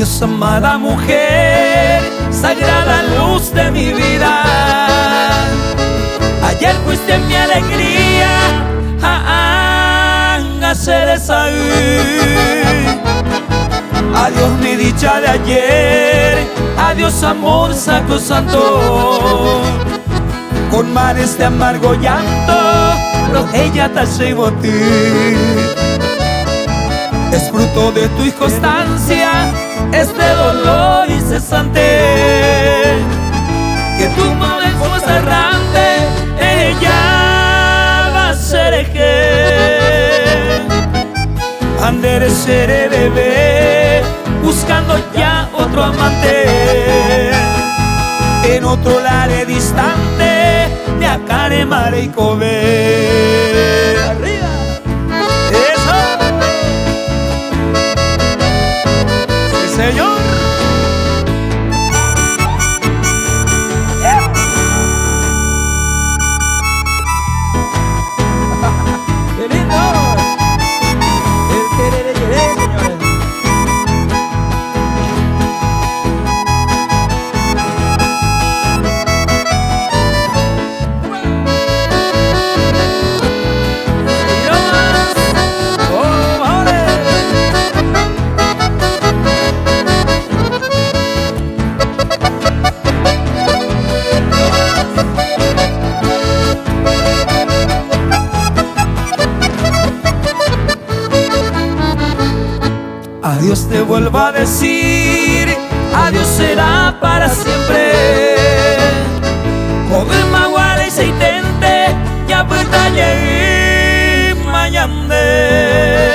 Adiós, amada mujer, sagrada luz de mi vida. Ayer fuiste mi alegría, hágase de salir. Adiós mi dicha de ayer, adiós amor sacrosanto. Con mares de amargo llanto, ella te llevo a ti. Es fruto de tu inconstancia este dolor incesante, que tu madre fue errante, ella va a ser eje. Andere seré bebé, buscando ya otro amante, en otro lare distante, de Acare, Mare y Kobe. Arriba. Eso. Sí, señor. ¡Qué lindo! El querer, señores. Adiós te vuelvo a decir, adiós será para siempre. Joven maguare y seitente, ya puetalle mañande.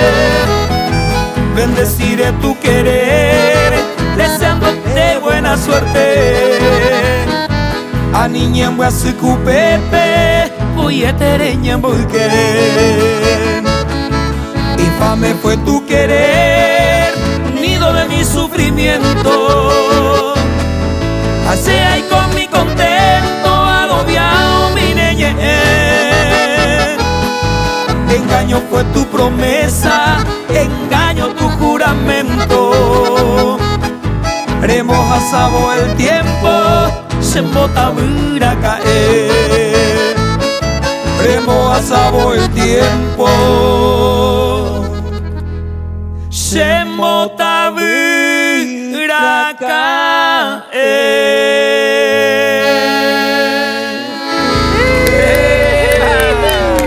Bendeciré tu querer, deseándote buena suerte. A niñen voy a su cupepe, voy a tereñen voy a querer. Infame fue tu querer, nido de mi sufrimiento. Así ahí con mi contento, agobiado mi niñez. Engaño fue tu promesa, engaño tu juramento. Remoja sabo el tiempo, se embota a caer. Remoja sabo el tiempo, se embota a caer.